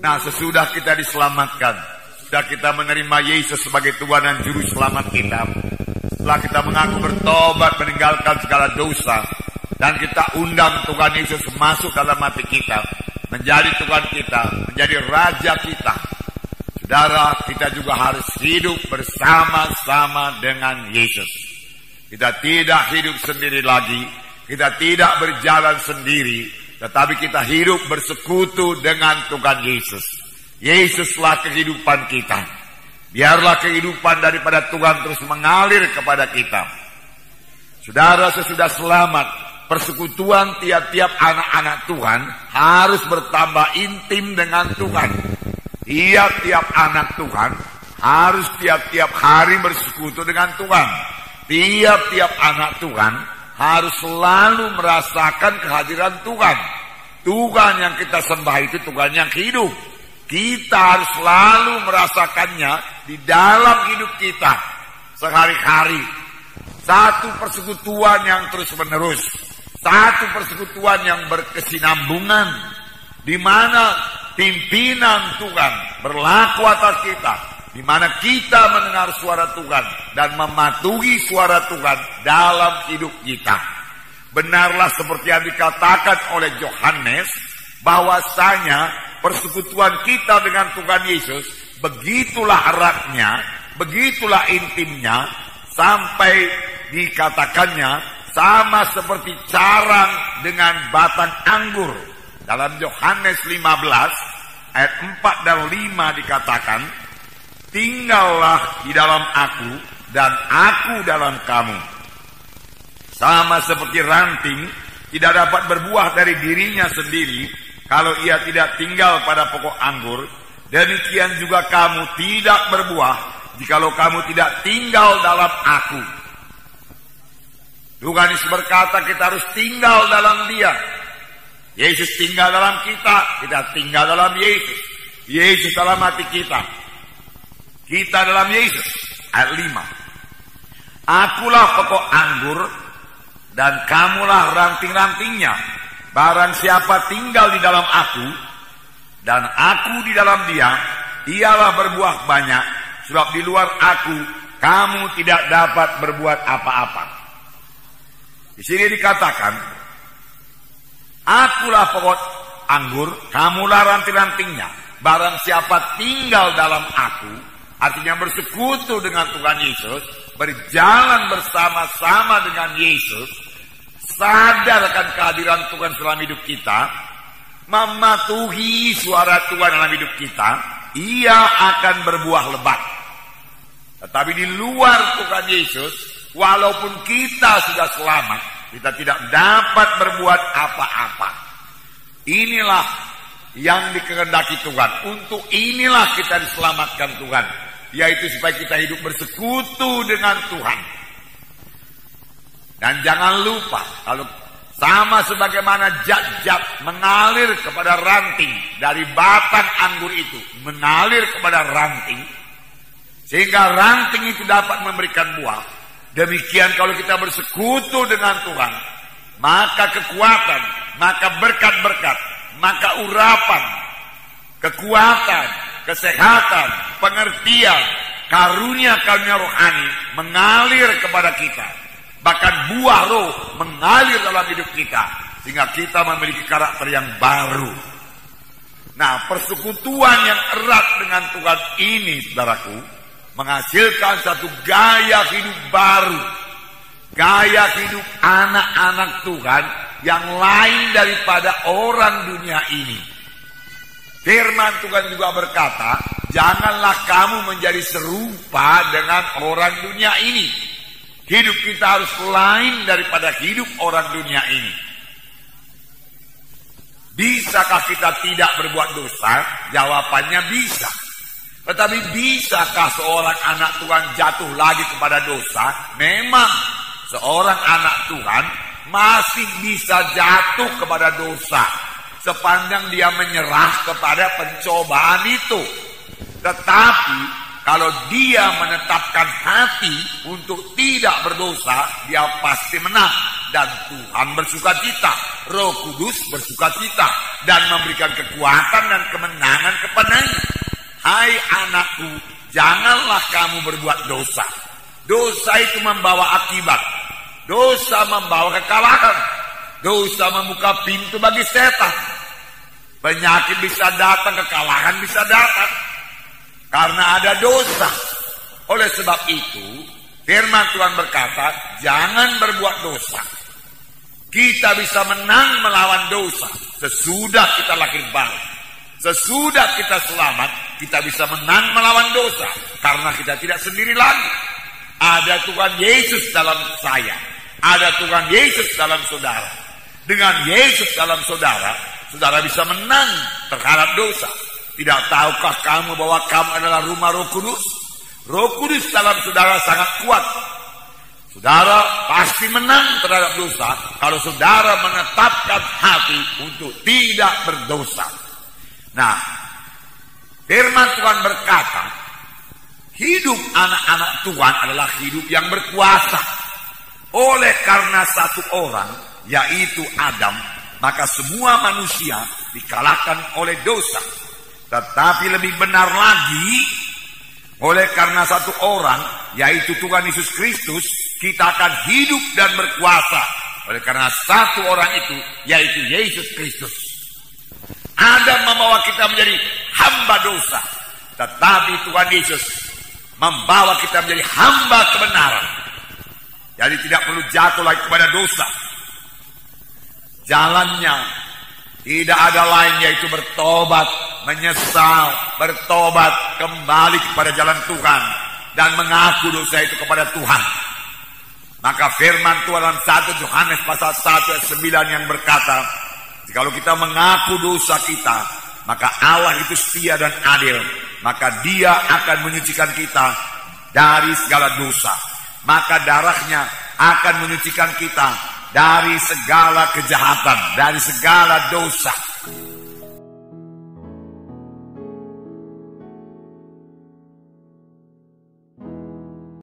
Nah, sesudah kita diselamatkan, sudah kita menerima Yesus sebagai Tuhan dan Juru Selamat kita, setelah kita mengaku bertobat meninggalkan segala dosa, dan kita undang Tuhan Yesus masuk dalam hati kita, menjadi Tuhan kita, menjadi Raja kita. Saudara, kita juga harus hidup bersama-sama dengan Yesus. Kita tidak hidup sendiri lagi, kita tidak berjalan sendiri, tetapi kita hidup bersekutu dengan Tuhan Yesus. Yesuslah kehidupan kita. Biarlah kehidupan daripada Tuhan terus mengalir kepada kita. Saudara, sesudah selamat, persekutuan tiap-tiap anak-anak Tuhan harus bertambah intim dengan Tuhan. Tiap-tiap anak Tuhan harus tiap-tiap hari bersekutu dengan Tuhan. Tiap-tiap anak Tuhan harus selalu merasakan kehadiran Tuhan. Tuhan yang kita sembah itu Tuhan yang hidup. Kita harus selalu merasakannya di dalam hidup kita sehari-hari. Satu persekutuan yang terus-menerus, satu persekutuan yang berkesinambungan, di mana pimpinan Tuhan berlaku atas kita, di mana kita mendengar suara Tuhan dan mematuhi suara Tuhan dalam hidup kita. Benarlah seperti yang dikatakan oleh Yohanes, bahwasanya persekutuan kita dengan Tuhan Yesus begitulah eratnya, begitulah intimnya, sampai dikatakannya sama seperti carang dengan batang anggur. Dalam Yohanes 15 ayat 4 dan 5 dikatakan, tinggallah di dalam aku dan aku dalam kamu. Sama seperti ranting tidak dapat berbuah dari dirinya sendiri kalau ia tidak tinggal pada pokok anggur, demikian juga kamu tidak berbuah jikalau kamu tidak tinggal dalam aku. Tuhan Yesus berkata kita harus tinggal dalam Dia. Yesus tinggal dalam kita, kita tinggal dalam Yesus. Yesus dalam hati kita, kita dalam Yesus. Ayat 5. Akulah pokok anggur dan kamulah ranting-rantingnya. Barang siapa tinggal di dalam aku dan aku di dalam dia, ialah berbuah banyak. Sebab di luar aku kamu tidak dapat berbuat apa-apa. Di sini dikatakan, akulah pokok anggur, kamulah ranting-rantingnya. Barang siapa tinggal dalam aku, artinya bersekutu dengan Tuhan Yesus, berjalan bersama-sama dengan Yesus, sadar akan kehadiran Tuhan dalam hidup kita, mematuhi suara Tuhan dalam hidup kita, ia akan berbuah lebat. Tetapi di luar Tuhan Yesus, walaupun kita sudah selamat, kita tidak dapat berbuat apa-apa. Inilah yang dikehendaki Tuhan. Untuk inilah kita diselamatkan Tuhan, yaitu supaya kita hidup bersekutu dengan Tuhan. Dan jangan lupa, kalau sama sebagaimana zat-zat mengalir kepada ranting dari batang anggur itu, mengalir kepada ranting, sehingga ranting itu dapat memberikan buah. Demikian kalau kita bersekutu dengan Tuhan, maka kekuatan, maka berkat-berkat, maka urapan, kekuatan, kesehatan, pengertian, karunia-karunia rohani mengalir kepada kita. Bahkan buah roh mengalir dalam hidup kita, sehingga kita memiliki karakter yang baru. Nah, persekutuan yang erat dengan Tuhan ini, saudaraku, menghasilkan satu gaya hidup baru. Gaya hidup anak-anak Tuhan yang lain daripada orang dunia ini. Firman Tuhan juga berkata, janganlah kamu menjadi serupa dengan orang dunia ini. Hidup kita harus lain daripada hidup orang dunia ini. Bisakah kita tidak berbuat dosa? Jawabannya bisa. Tetapi bisakah seorang anak Tuhan jatuh lagi kepada dosa? Memang seorang anak Tuhan masih bisa jatuh kepada dosa sepanjang dia menyerah kepada pencobaan itu. Tetapi kalau dia menetapkan hati untuk tidak berdosa, dia pasti menang. dan Tuhan bersukacita, Roh Kudus bersukacita dan memberikan kekuatan dan kemenangan kepadanya. Hai anakku, janganlah kamu berbuat dosa. Dosa itu membawa akibat. Dosa membawa kekalahan. Dosa membuka pintu bagi setan. Penyakit bisa datang, kekalahan bisa datang. Karena ada dosa. Oleh sebab itu, firman Tuhan berkata, jangan berbuat dosa. Kita bisa menang melawan dosa sesudah kita lahir baru. Sesudah kita selamat, kita bisa menang melawan dosa. Karena kita tidak sendiri lagi. Ada Tuhan Yesus dalam saya. Ada Tuhan Yesus dalam saudara. Dengan Yesus dalam saudara, saudara bisa menang terhadap dosa. Tidak tahukah kamu bahwa kamu adalah rumah Roh Kudus? Roh Kudus dalam saudara sangat kuat. Saudara pasti menang terhadap dosa kalau saudara menetapkan hati untuk tidak berdosa. Nah, firman Tuhan berkata, hidup anak-anak Tuhan adalah hidup yang berkuasa. Oleh karena satu orang, yaitu Adam, maka semua manusia dikalahkan oleh dosa. Tetapi lebih benar lagi, oleh karena satu orang, yaitu Tuhan Yesus Kristus, kita akan hidup dan berkuasa. Oleh karena satu orang itu, yaitu Yesus Kristus. Adam membawa kita menjadi hamba dosa, tetapi Tuhan Yesus membawa kita menjadi hamba kebenaran. Jadi tidak perlu jatuh lagi kepada dosa. Jalannya tidak ada lain, yaitu bertobat, menyesal, bertobat, kembali kepada jalan Tuhan, dan mengaku dosa itu kepada Tuhan. Maka firman Tuhan dalam 1 Yohanes pasal 1 ayat 9 yang berkata, jikalau kita mengaku dosa kita, maka Allah itu setia dan adil, maka Dia akan menyucikan kita dari segala dosa. Maka darahnya akan menyucikan kita dari segala kejahatan, dari segala dosa.